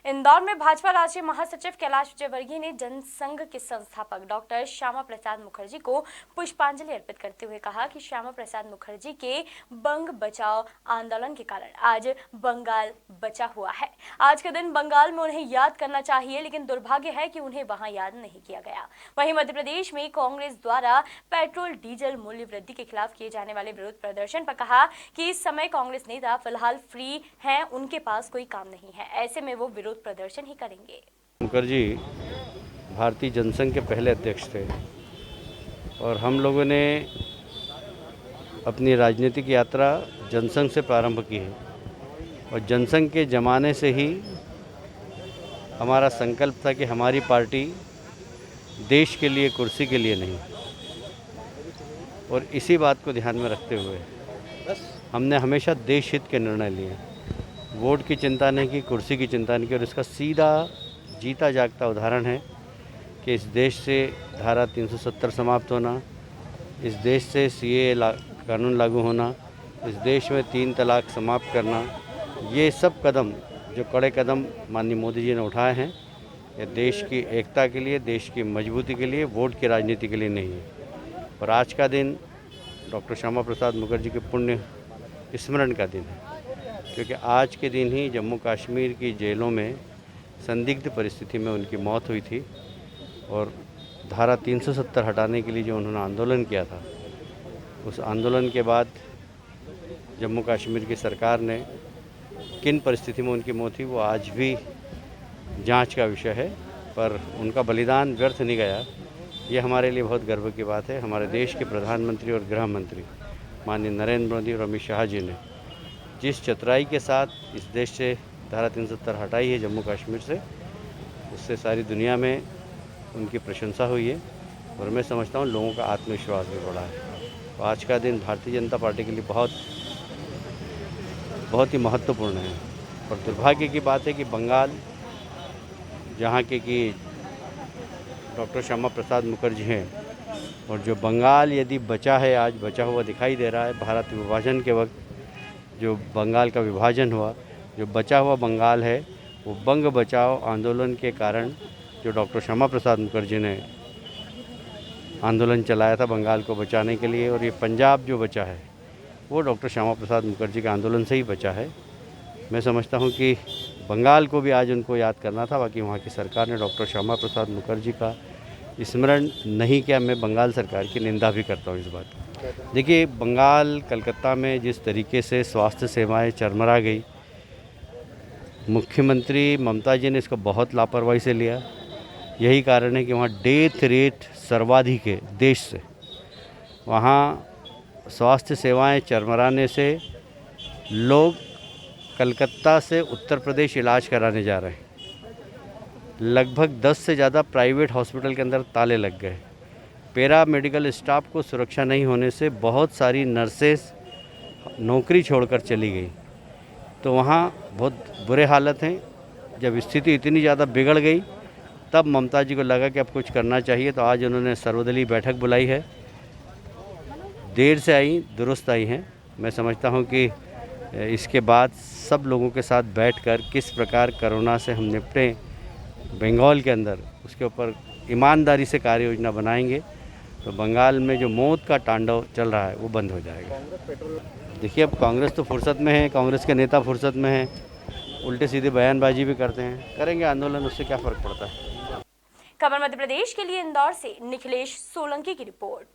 इंदौर में भाजपा राष्ट्रीय महासचिव कैलाश विजयवर्गीय ने जनसंघ के संस्थापक डॉक्टर श्यामा प्रसाद मुखर्जी को पुष्पांजलि अर्पित करते हुए कहा कि श्यामा प्रसाद मुखर्जी के बंग बचाओ आंदोलन के कारण आज बंगाल बचा हुआ है। आज के दिन बंगाल में उन्हें याद करना चाहिए, लेकिन दुर्भाग्य है कि उन्हें वहां याद नहीं किया गया। वहीं मध्य प्रदेश में कांग्रेस द्वारा पेट्रोल डीजल मूल्य वृद्धि के खिलाफ किए जाने वाले विरोध प्रदर्शन पर कहा कि इस समय कांग्रेस नेता फिलहाल फ्री हैं, उनके पास कोई काम नहीं है, ऐसे में वो विरोध प्रदर्शन ही करेंगे। मुखर्जी भारतीय जनसंघ के पहले अध्यक्ष थे और हम लोगों ने अपनी राजनीतिक यात्रा जनसंघ से प्रारंभ की है और जनसंघ के ज़माने से ही हमारा संकल्प था कि हमारी पार्टी देश के लिए, कुर्सी के लिए नहीं, और इसी बात को ध्यान में रखते हुए हमने हमेशा देश हित के निर्णय लिए। वोट की चिंता नहीं की, कुर्सी की चिंता नहीं की, और इसका सीधा जीता जागता उदाहरण है कि इस देश से धारा 370 समाप्त होना, इस देश से सीए कानून लागू होना, इस देश में 3 तलाक समाप्त करना, ये सब कदम जो कड़े कदम माननीय मोदी जी ने उठाए हैं, ये देश की एकता के लिए, देश की मजबूती के लिए, वोट की राजनीति के लिए नहीं है। और आज का दिन डॉक्टर श्यामा प्रसाद मुखर्जी के पुण्य स्मरण का दिन है, क्योंकि आज के दिन ही जम्मू कश्मीर की जेलों में संदिग्ध परिस्थिति में उनकी मौत हुई थी और धारा 370 हटाने के लिए जो उन्होंने आंदोलन किया था, उस आंदोलन के बाद जम्मू कश्मीर की सरकार ने किन परिस्थिति में उनकी मौत हुई वो आज भी जांच का विषय है, पर उनका बलिदान व्यर्थ नहीं गया। ये हमारे लिए बहुत गर्व की बात है। हमारे देश के प्रधानमंत्री और गृह मंत्री माननीय नरेंद्र मोदी और अमित शाह जी ने जिस चतुराई के साथ इस देश से धारा 370 हटाई है जम्मू कश्मीर से, उससे सारी दुनिया में उनकी प्रशंसा हुई है और मैं समझता हूँ लोगों का आत्मविश्वास भी बढ़ा है। तो आज का दिन भारतीय जनता पार्टी के लिए बहुत ही महत्वपूर्ण है। और दुर्भाग्य की बात है कि बंगाल, जहाँ के कि डॉक्टर श्यामा प्रसाद मुखर्जी हैं, और जो बंगाल यदि बचा है, आज बचा हुआ दिखाई दे रहा है। भारत विभाजन के वक्त जो बंगाल का विभाजन हुआ, जो बचा हुआ बंगाल है, वो बंग बचाओ आंदोलन के कारण जो डॉक्टर श्यामा प्रसाद मुखर्जी ने आंदोलन चलाया था बंगाल को बचाने के लिए, और ये पंजाब जो बचा है वो डॉक्टर श्यामा प्रसाद मुखर्जी के आंदोलन से ही बचा है। मैं समझता हूँ कि बंगाल को भी आज उनको याद करना था, बाकी वहाँ की सरकार ने डॉक्टर श्यामा प्रसाद मुखर्जी का स्मरण नहीं किया। मैं बंगाल सरकार की निंदा भी करता हूँ इस बात की। देखिए, बंगाल, कलकत्ता में जिस तरीके से स्वास्थ्य सेवाएं चरमरा गई, मुख्यमंत्री ममता जी ने इसको बहुत लापरवाही से लिया। यही कारण है कि वहाँ डेथ रेट सर्वाधिक है देश से। वहाँ स्वास्थ्य सेवाएं चरमराने से लोग कलकत्ता से उत्तर प्रदेश इलाज कराने जा रहे हैं। लगभग 10 से ज़्यादा प्राइवेट हॉस्पिटल के अंदर ताले लग गए। पैरा मेडिकल स्टाफ को सुरक्षा नहीं होने से बहुत सारी नर्सेस नौकरी छोड़कर चली गई। तो वहाँ बहुत बुरे हालत हैं। जब स्थिति इतनी ज़्यादा बिगड़ गई, तब ममता जी को लगा कि अब कुछ करना चाहिए, तो आज उन्होंने सर्वदलीय बैठक बुलाई है। देर से आई, दुरुस्त आई हैं। मैं समझता हूँ कि इसके बाद सब लोगों के साथ बैठकर किस प्रकार कोरोना से हम निपटें बंगाल के अंदर, उसके ऊपर ईमानदारी से कार्य योजना बनाएंगे, तो बंगाल में जो मौत का तांडव चल रहा है वो बंद हो जाएगा। देखिए, अब कांग्रेस तो फुर्सत में है, कांग्रेस के नेता फुर्सत में हैं, उल्टे सीधे बयानबाजी भी करते हैं। करेंगे आंदोलन, उससे क्या फ़र्क पड़ता है। खबर मध्य प्रदेश के लिए इंदौर से निखिलेश सोलंकी की रिपोर्ट।